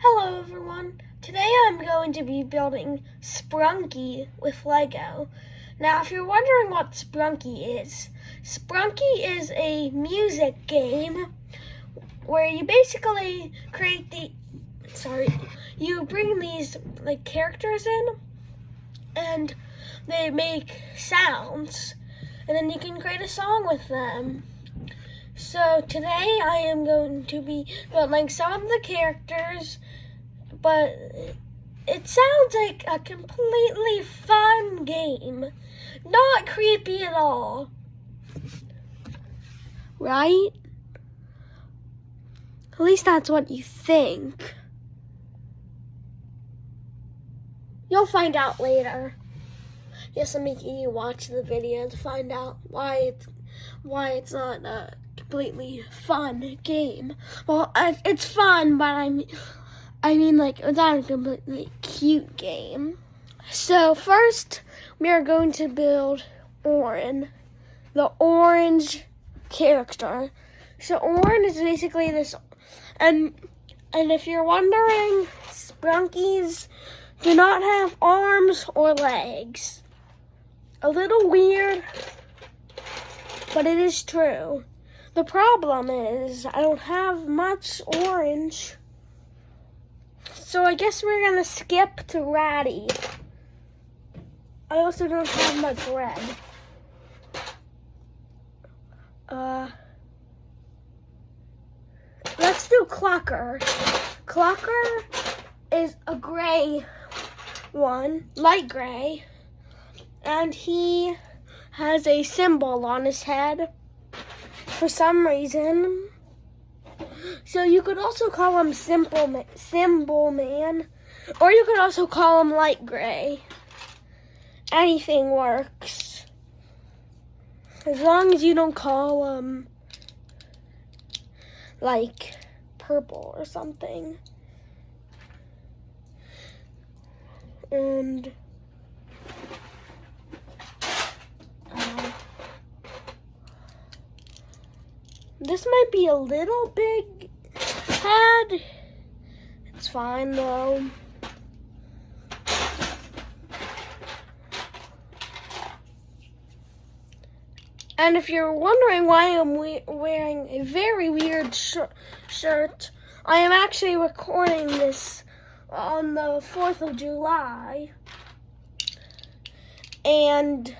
Hello everyone, today I'm going to be building Sprunki with Lego. Now if you're wondering what Sprunki is a music game where you basically you bring these characters in and they make sounds and then you can create a song with them. So today I am going to be building some of the characters, but it sounds like a completely fun game. Not creepy at all. Right? At least that's what you think. You'll find out later. Yes, I'm making you watch the video to find out why it's not a completely fun game. Well, it's fun, but I mean it's not a completely cute game. So first, we are going to build Orin, the orange character. So Orin is basically this, and if you're wondering, Sprunkies do not have arms or legs. A little weird, but it is true. The problem is I don't have much orange, so I guess we're gonna skip to Ratty. I also don't have much red. Let's do Clucker. Clucker is a gray one, light gray, and he has a symbol on his head for some reason. So you could also call him Symbol Man, or you could also call him Light Gray. Anything works, as long as you don't call him like purple or something. And this might be a little big head. It's fine though. And if you're wondering why I'm wearing a very weird shirt, I am actually recording this on the 4th of July. And,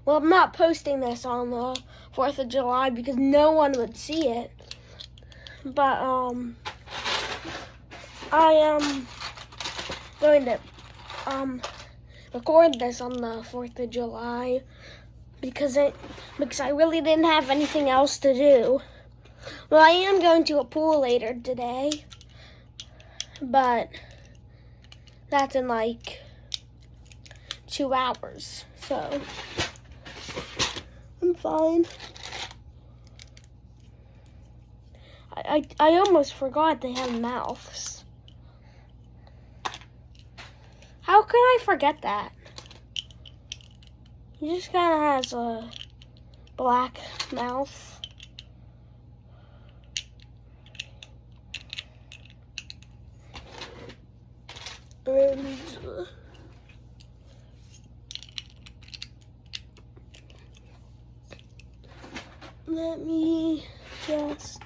well, I'm not posting this on the 4th of July because no one would see it. But, I am going to, record this on the 4th of July because I really didn't have anything else to do. Well, I am going to a pool later today, but that's in 2 hours, so I'm fine. I almost forgot they have mouths. How could I forget that? He just kind of has a black mouth. And let me just...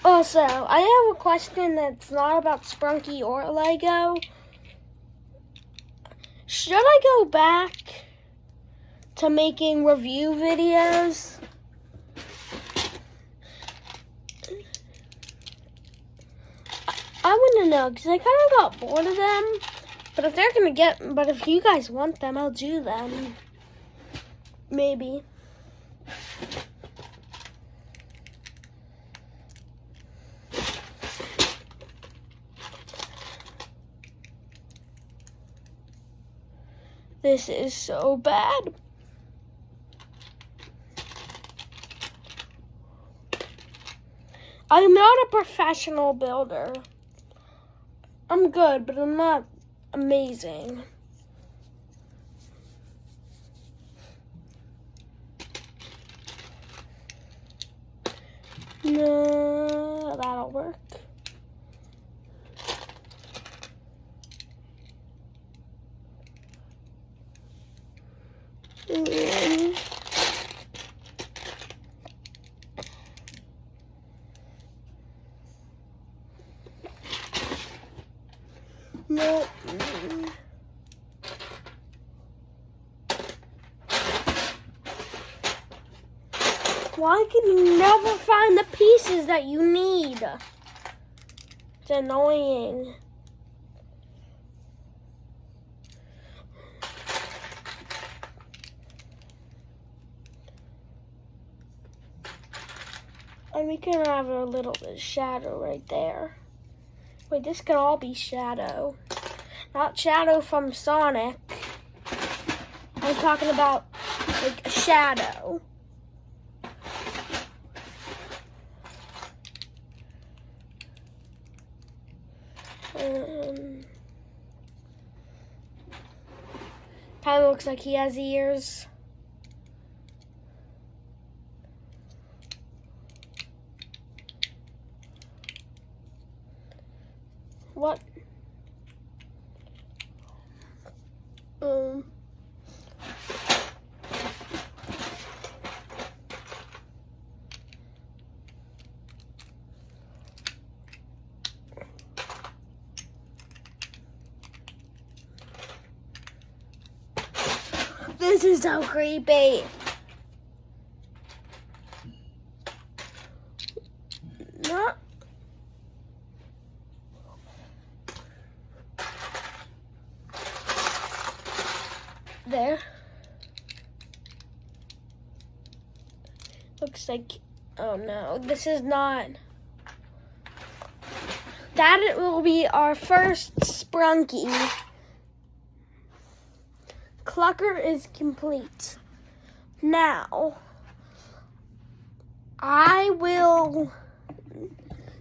Also, I have a question that's not about Sprunki or Lego. Should I go back to making review videos? I want to know, because I kind of got bored of them. But if you guys want them, I'll do them. Maybe. This is so bad. I'm not a professional builder. I'm good, but I'm not amazing. No, that'll work. No. Why can you never find the pieces that you need? It's annoying. And we can have a little bit of shadow right there. Wait, this could all be shadow. Not shadow from Sonic. I'm talking about like a shadow. Kind of looks like he has ears. What? This is so creepy. Not. There. Looks like, oh no, this is not. That will be our first Sprunki. Clucker is complete. Now,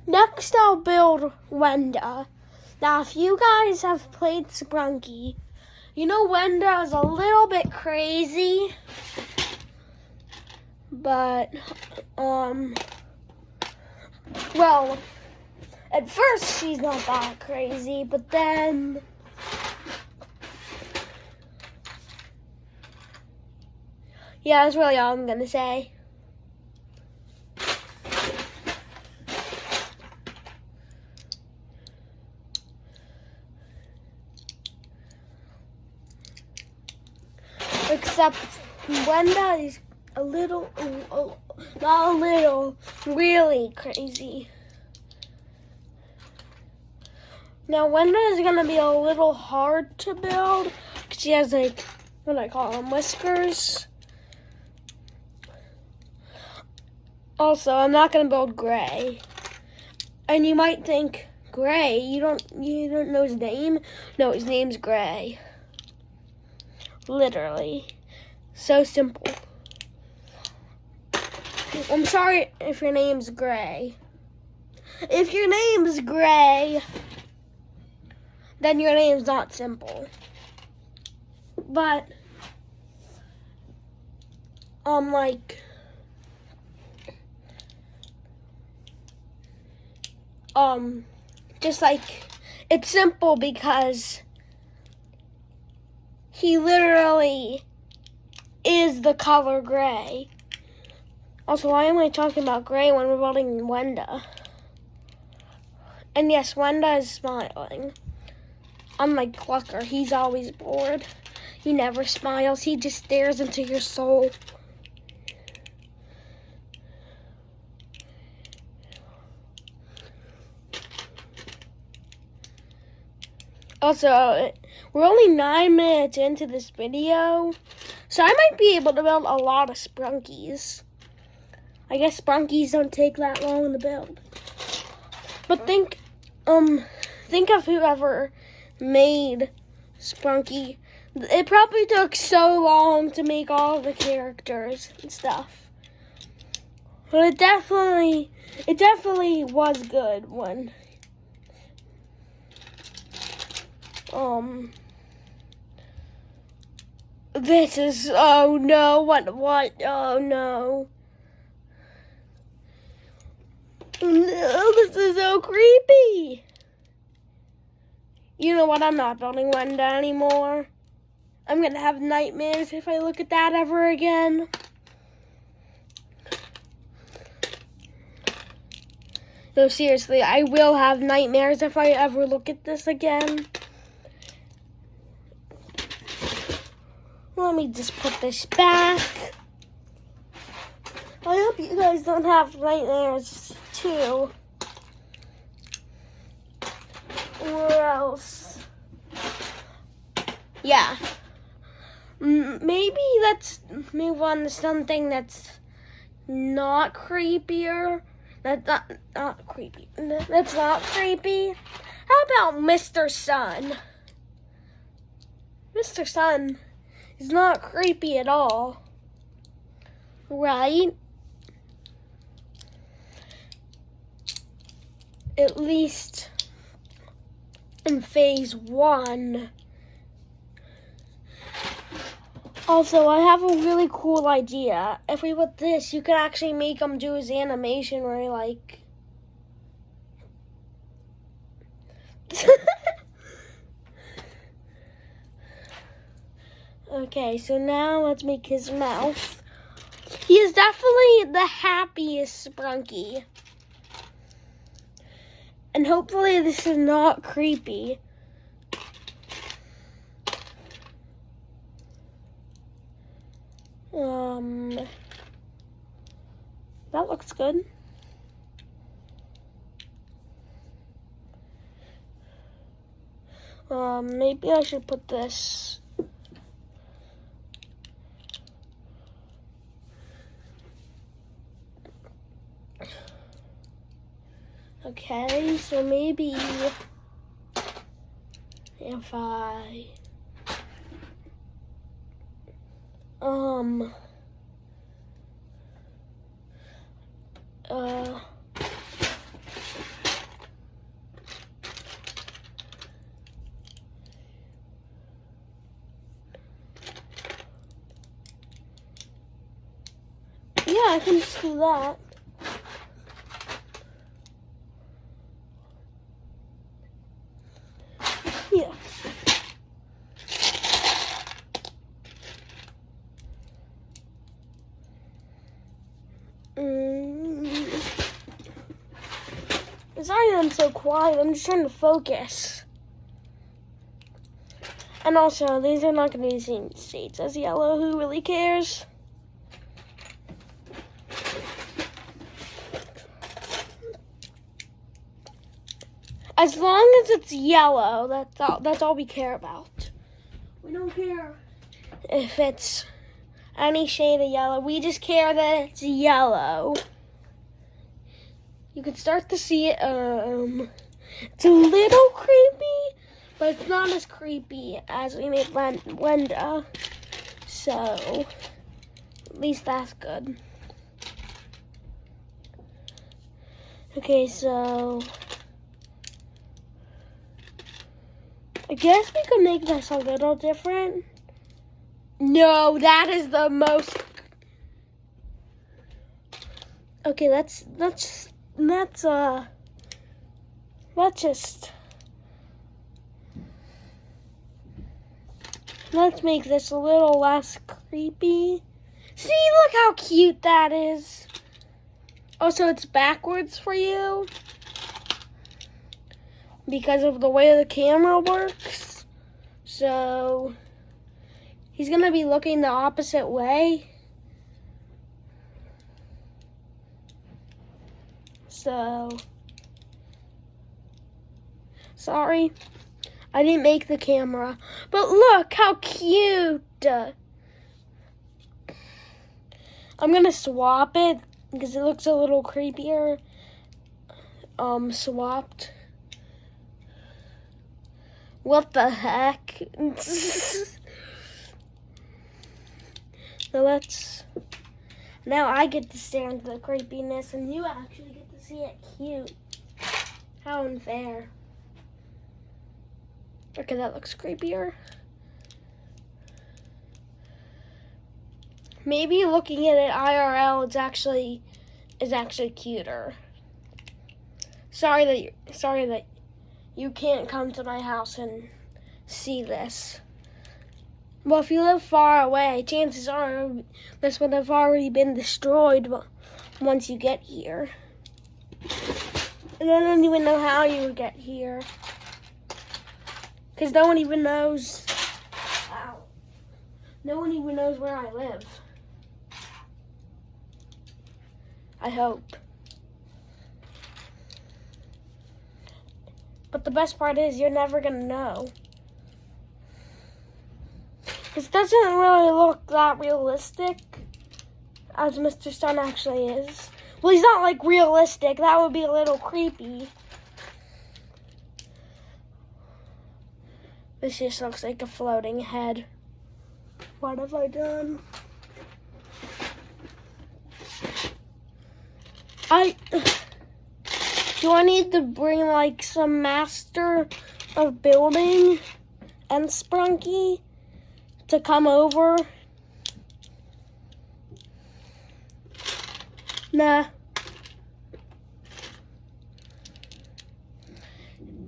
next I'll build Wenda. Now, if you guys have played Sprunki, you know Wenda is a little bit crazy, but, well, at first she's not that crazy, but then, yeah, that's really all I'm gonna say. Except Wenda is really crazy. Now Wenda is gonna be a little hard to build because she has like, what do I call them, whiskers. Also, I'm not gonna build Gray. And you might think, Gray, you don't know his name? No, his name's Gray. Literally. So simple. I'm sorry if your name's Gray. If your name's Gray, then your name's not simple. But, just like, it's simple because he literally is the color gray. Also, why am I talking about gray when we're building Wenda? And yes, Wenda is smiling. Unlike Clucker, he's always bored. He never smiles, he just stares into your soul. Also, we're only 9 minutes into this video, so I might be able to build a lot of Sprunkies. I guess Sprunkies don't take that long to build. But think of whoever made Sprunki. It probably took so long to make all the characters and stuff. But it definitely was good when this is, oh no, what, oh no. No, this is so creepy. You know what? I'm not building Wenda anymore. I'm gonna have nightmares if I look at that ever again. No, seriously, I will have nightmares if I ever look at this again. Let me just put this back. I hope you guys don't have nightmares too. Where else? Yeah. Maybe let's move on to something that's not creepier. That's not creepy. That's not creepy. How about Mr. Sun? Mr. Sun is not creepy at all. Right? At least in phase 1. Also, I have a really cool idea. If we put this, you could actually make him do his animation where he like... Okay, so now let's make his mouth. He is definitely the happiest Sprunki. And hopefully this is not creepy. That looks good. Maybe I should put this. Okay, so maybe if I yeah, I can just do that. Yeah. Sorry I'm so quiet. I'm just trying to focus. And also, these are not going to be the same shades as yellow. Who really cares? As long as it's yellow, that's all we care about. We don't care if it's any shade of yellow. We just care that it's yellow. You can start to see it. It's a little creepy, but it's not as creepy as we made Wenda. So, at least that's good. Okay, so I guess we could make this a little different. No, that is the most. Okay, let's make this a little less creepy. See, look how cute that is. Also, it's backwards for you because of the way the camera works. So he's gonna be looking the opposite way. So, sorry, I didn't make the camera. But look how cute. I'm gonna swap it because it looks a little creepier. Swapped. What the heck? So now I get to stare into the creepiness and you actually get to see it cute. How unfair. Okay, that looks creepier. Maybe looking at it IRL is actually cuter. sorry that you can't come to my house and see this. Well, if you live far away, chances are this would have already been destroyed once you get here. And I don't even know how you would get here. Because no one even knows. Wow. No one even knows where I live. I hope. But the best part is you're never going to know. This doesn't really look that realistic as Mr. Sun actually is. Well, he's not like realistic. That would be a little creepy. This just looks like a floating head. What have I done? Do I need to bring like some master of building and Sprunki to come over? Nah.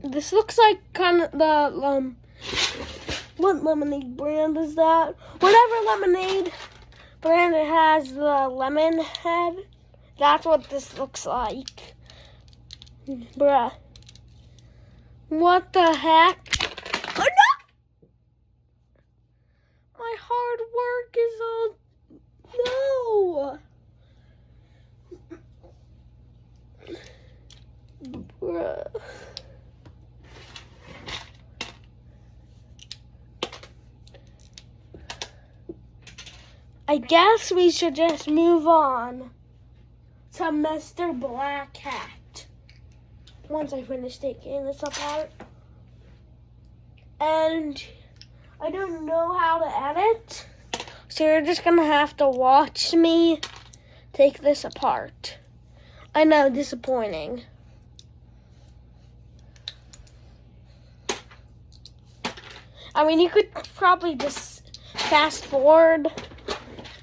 This looks like kind of the what lemonade brand is that? Whatever lemonade brand it has the lemon head. That's what this looks like. Bruh. What the heck? Oh no! My hard work is all... No! Bruh. I guess we should just move on to Mr. Black Hat. Once I finish taking this apart. And I don't know how to edit, so you're just gonna have to watch me take this apart. I know, disappointing. I mean, you could probably just fast forward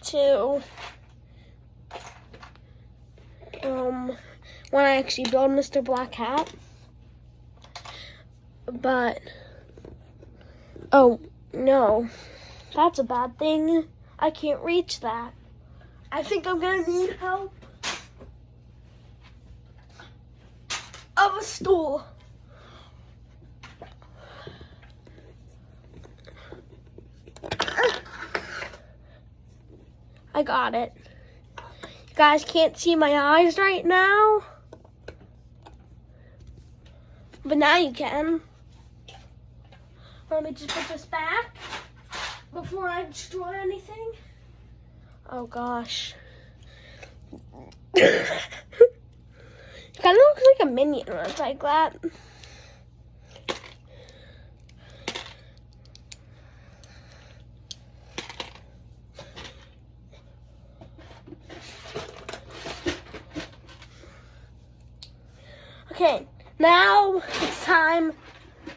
to when I actually build Mr. Black Hat. But, oh, no. That's a bad thing. I can't reach that. I think I'm gonna need help of a stool. I got it. You guys can't see my eyes right now, but now you can. Let me just put this back before I destroy anything. Oh gosh. It kind of looks like a minion when it's like that. Okay, now it's time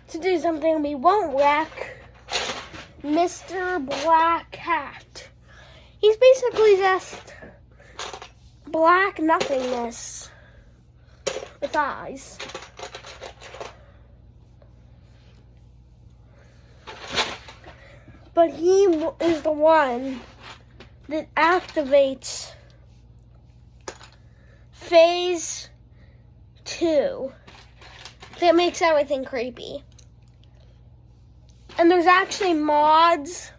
to do something we won't wreck. Mr. Black Hat. He's basically just black nothingness with eyes. But he is the one that activates phase 2. That makes everything creepy. And there's actually mods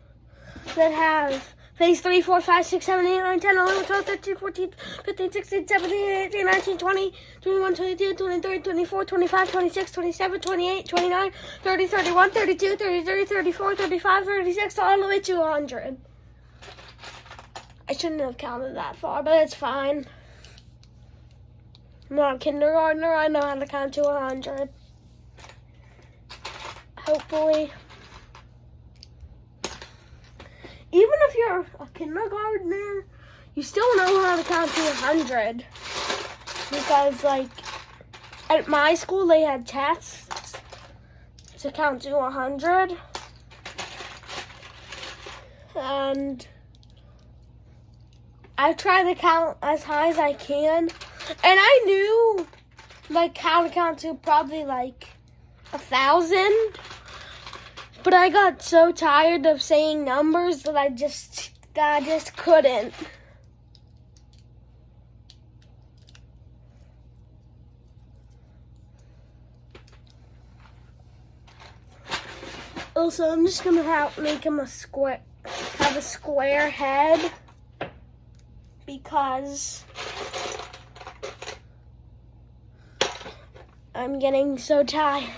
that have phase 3, 4, 5, 6, 7, 8, 9, 10, 11, 12, 13, 14, 15, 16, 17, 18, 19, 20, 21, 22, 23, 24, 25, 26, 27, 28, 29, 30, 31, 32, 33, 34, 35, 36, all the way to 100. I shouldn't have counted that far, but it's fine. I'm not a kindergartner. I know how to count to 100. Hopefully. Even if you're a kindergartner, you still know how to count to 100. Because, like, at my school, they had tests to count to 100. And I try to count as high as I can. And I knew like count to probably like 1,000. But I got so tired of saying numbers that I just couldn't. Also, I'm just gonna make him have a square head because I'm getting so tired.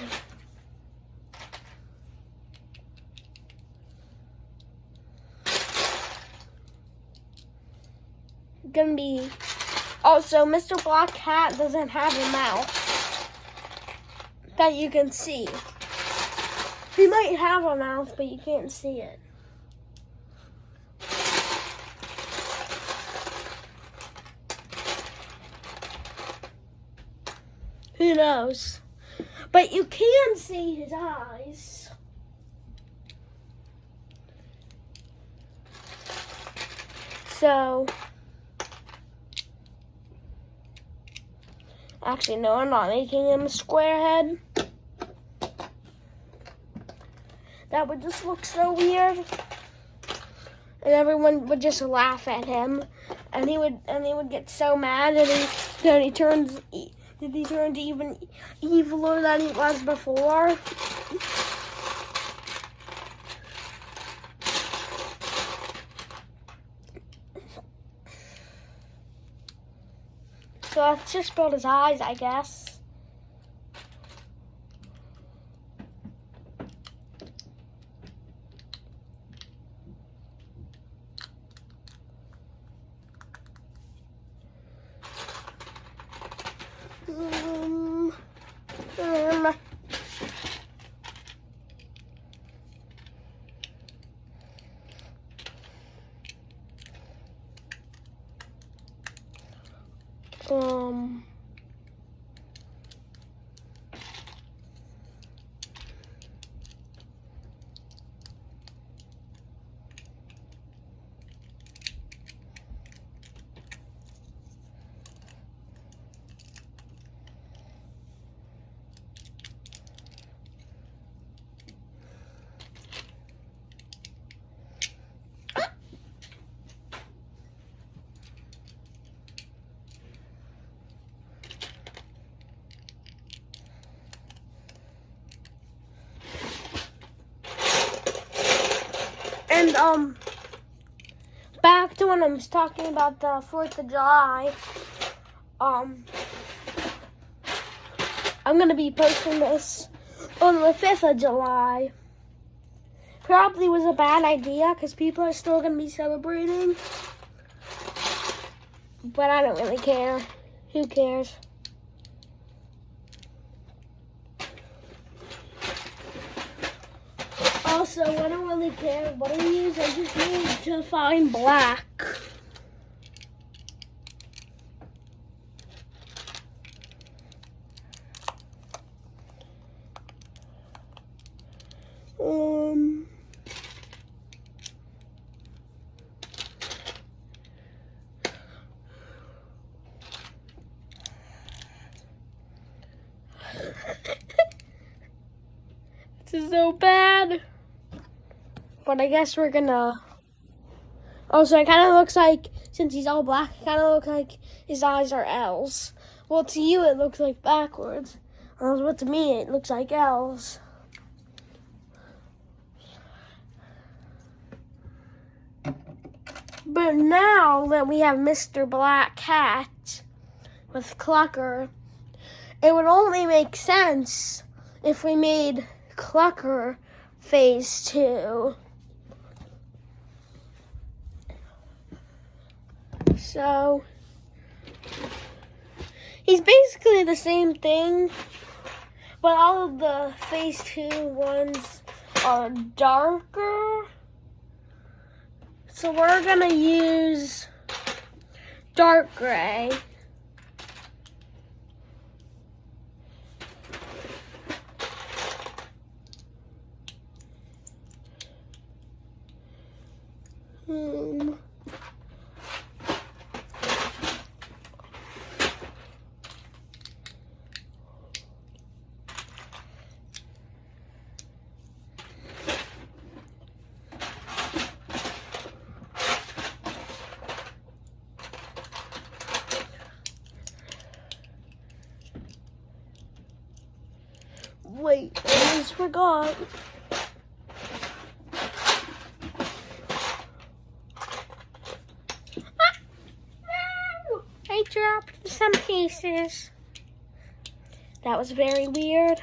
Gonna be also Mr. Black Cat doesn't have a mouth that you can see. He might have a mouth, but you can't see it. Who knows? But you can see his eyes. So, actually, no, I'm not making him a square head. That would just look so weird, and everyone would just laugh at him, and he would get so mad, and he turns even eviler than he was before. So let's just build his eyes, I guess. And back to when I was talking about the 4th of July. I'm gonna be posting this on the 5th of July. Probably was a bad idea because people are still gonna be celebrating. But I don't really care. Who cares? Also, I don't really care what I use. I just need to find black. This is so bad. But I guess we're gonna... Also, it kind of looks like, since he's all black, it kind of looks like his eyes are L's. Well, to you, it looks like backwards. But to me, it looks like L's. But now that we have Mr. Black Cat with Clucker, it would only make sense if we made Clucker phase 2. So, he's basically the same thing, but all of the phase 2 ones are darker. So we're gonna use dark gray. wait, I almost forgot. I dropped some pieces. That was very weird.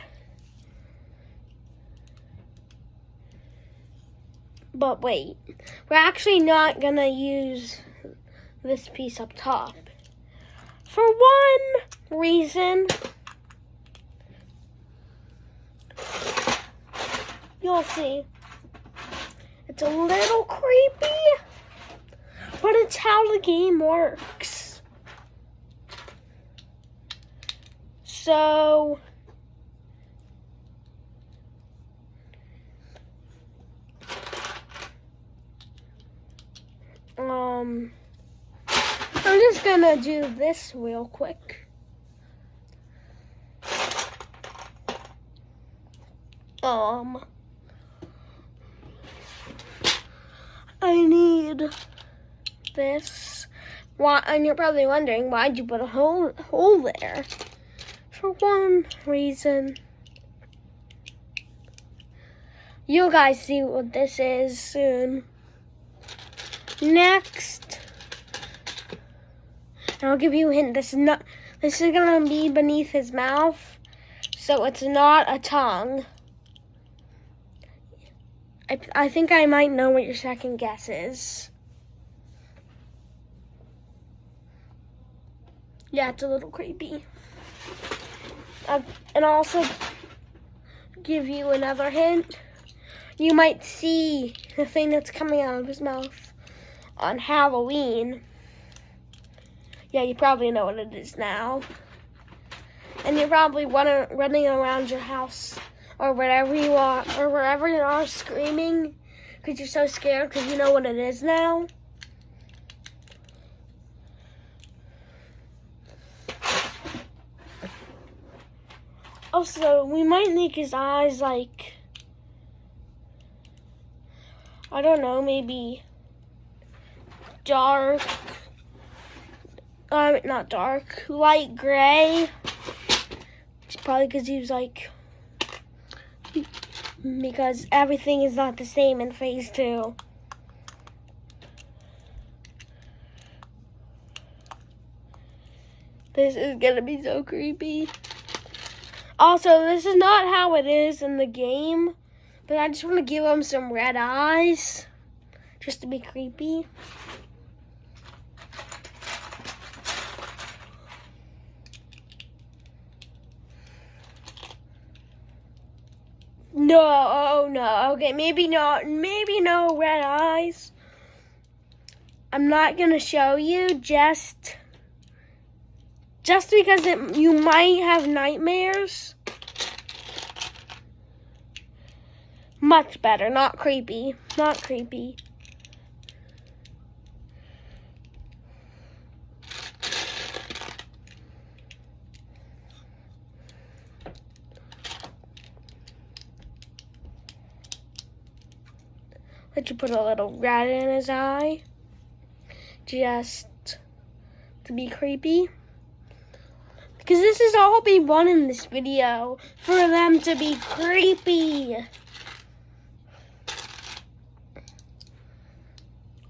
But wait, we're actually not gonna use this piece up top. For one reason, you'll see. It's a little creepy, but it's how the game works. So, I'm just gonna do this real quick. I need this. Why? And you're probably wondering, why'd you put a hole there? For one reason. You guys see what this is soon. Next, and I'll give you a hint. This is gonna be beneath his mouth, so it's not a tongue. I think I might know what your second guess is. Yeah, it's a little creepy. And I'll also give you another hint. You might see the thing that's coming out of his mouth on Halloween. Yeah, you probably know what it is now. And you're probably running around your house or wherever you are, or wherever you are, screaming because you're so scared because you know what it is now. Also, we might make his eyes like, I don't know, maybe dark, not dark, light gray. It's probably because he was like, because everything is not the same in phase 2. This is gonna be so creepy. Also, this is not how it is in the game, but I just want to give him some red eyes, just to be creepy. No, okay, maybe no red eyes. I'm not gonna show you just because you might have nightmares. Much better, not creepy, not creepy. Let you put a little red in his eye, just to be creepy. Because this is all we want in this video, for them to be creepy.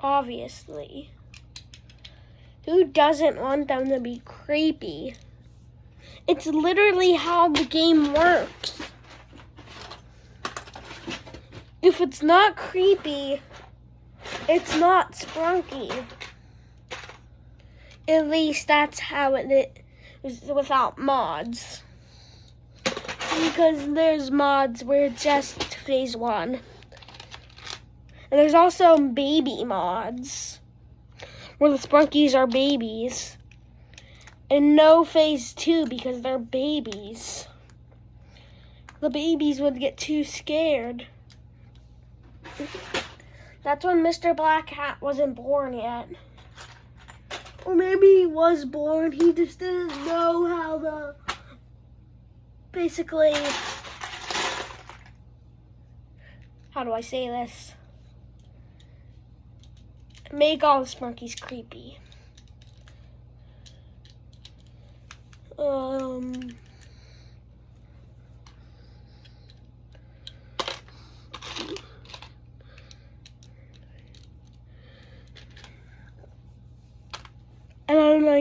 Obviously. Who doesn't want them to be creepy? It's literally how the game works. If it's not creepy, it's not Sprunki. At least that's how it is without mods. Because there's mods where it's just phase 1. And there's also baby mods where the Sprunkies are babies. And no phase 2 because they're babies. The babies would get too scared. That's when Mr. Black Hat wasn't born yet. Or maybe he was born, he just didn't know how to basically, how do I say this? Make all the Sprunkies creepy.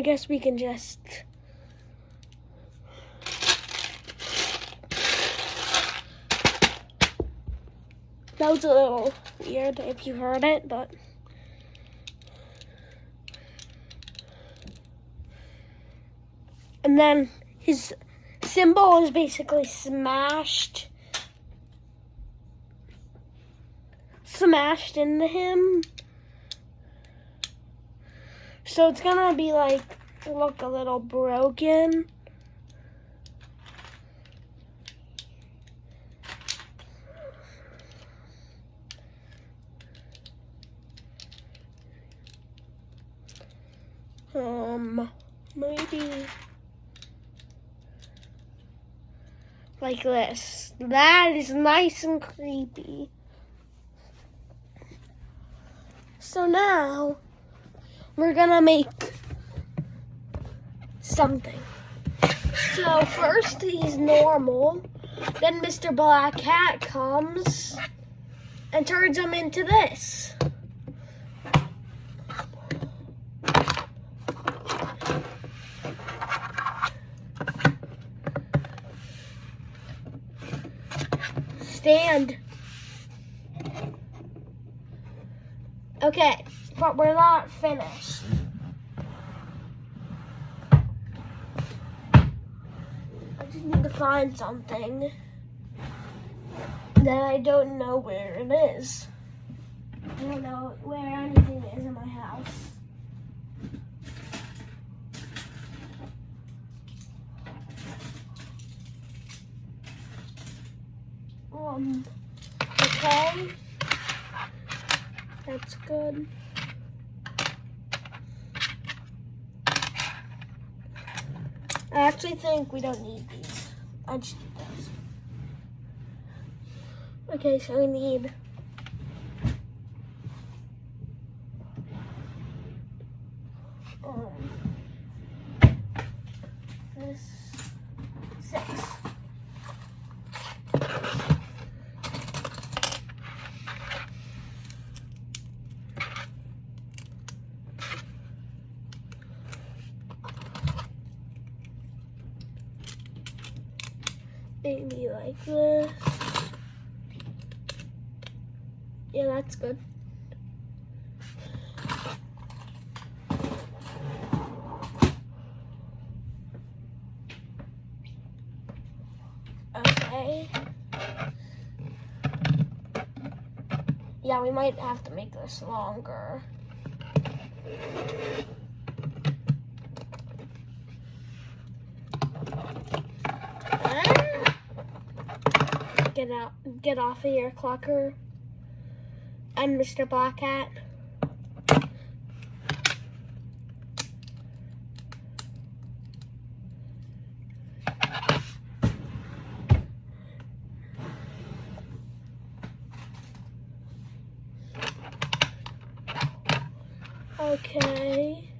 guess we can just... That was a little weird if you heard it, but... And then his symbol is basically smashed into him. So it's gonna be like, look a little broken. Maybe like this. That is nice and creepy. So now we're gonna make something. So first he's normal, then Mr. Black Hat comes and turns him into this. Stand. Okay, but we're not finished. I just need to find something that I don't know where it is. I don't know where anything is in my house. Okay. That's good. I actually think we don't need these. I just need those. Okay, so we need this 6. Maybe like this. Yeah, that's good. Okay. Yeah, we might have to make this longer. Get off of here, Clucker. And Mr. Black Hat. Okay.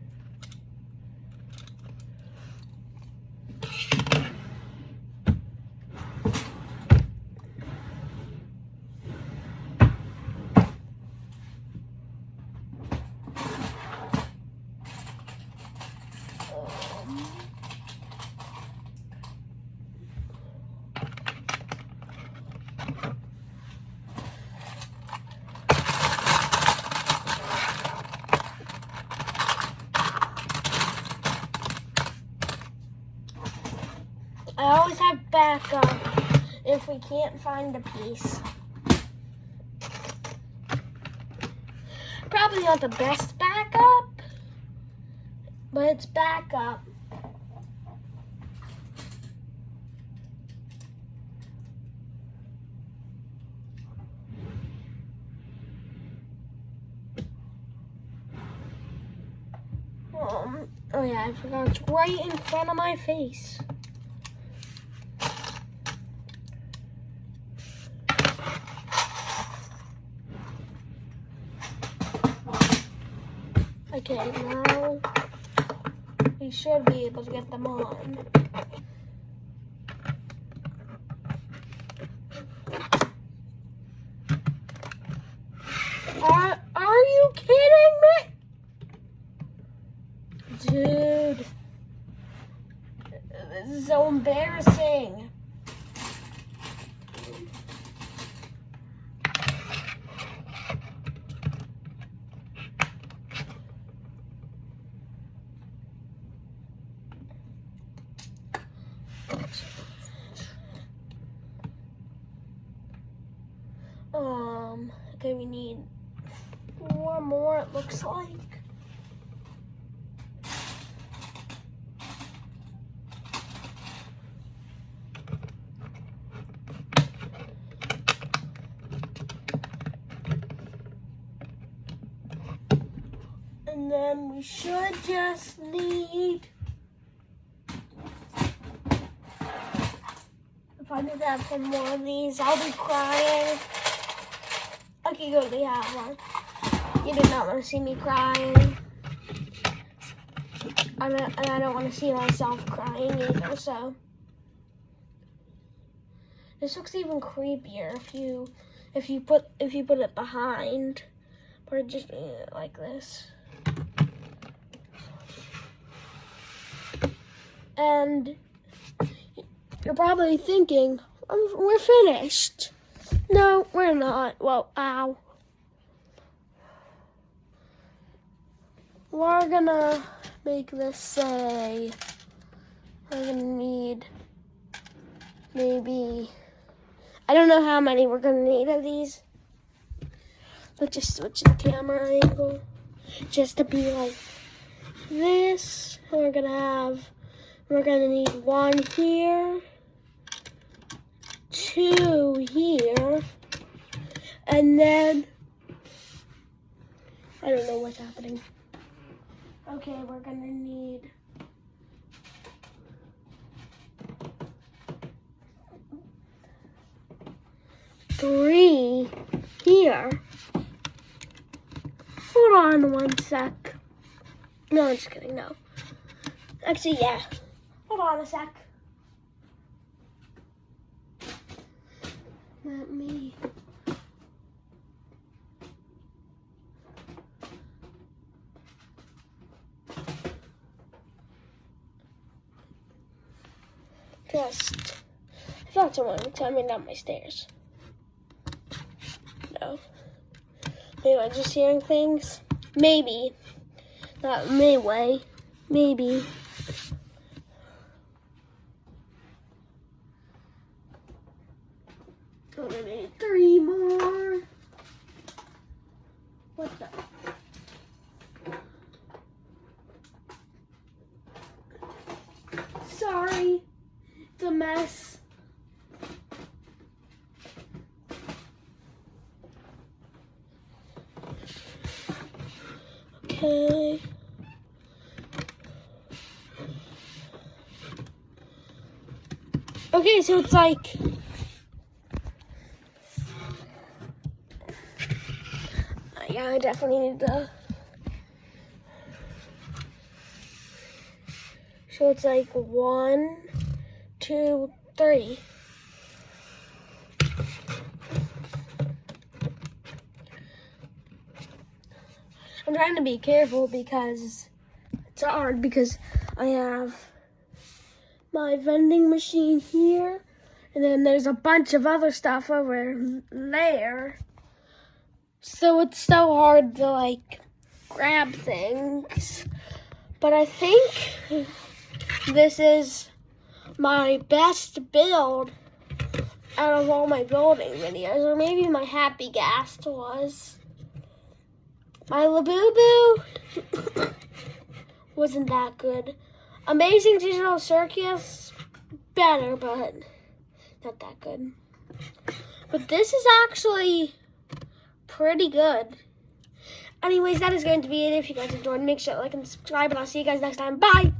I always have backup if we can't find a piece. Probably not the best backup, but it's backup. Oh yeah, I forgot, it's right in front of my face. Okay, now we should be able to get them on. Are you kidding me? Dude. thing. Okay, we need 4 more, it looks like. And then we should just need, if I did have some more of these, I'll be crying. Okay, good, we have one. You did not want to see me crying. And I don't want to see myself crying either, so. This looks even creepier if you put it behind. Or just like this. And you're probably thinking, we're finished. No, we're not. Well, ow. We're gonna make this say, we're gonna need maybe, I don't know how many we're gonna need of these. Let's just switch the camera angle just to be like this. We're gonna need 1 here, 2 here, and then I don't know what's happening. Okay, we're gonna need three here. Hold on 1 sec. No, I'm just kidding, no. Actually, yeah. Hold on a sec. Let me. I thought someone was coming down my stairs. No. Maybe I'm just hearing things. Maybe. Not midway. Maybe. I'm gonna need 3 more. What the? Sorry. It's a mess. Okay. Okay, so it's like yeah, I definitely need to. So it's like 1, 2, 3. I'm trying to be careful because it's hard because I have my vending machine here and then there's a bunch of other stuff over there. So it's so hard to like grab things. But I think this is my best build out of all my building videos, or maybe my Happy Ghast was. My Labubu wasn't that good. Amazing Digital Circus, better, but not that good. But this is actually pretty good. Anyways, that is going to be it. If you guys enjoyed, make sure to like and subscribe, and I'll see you guys next time. Bye!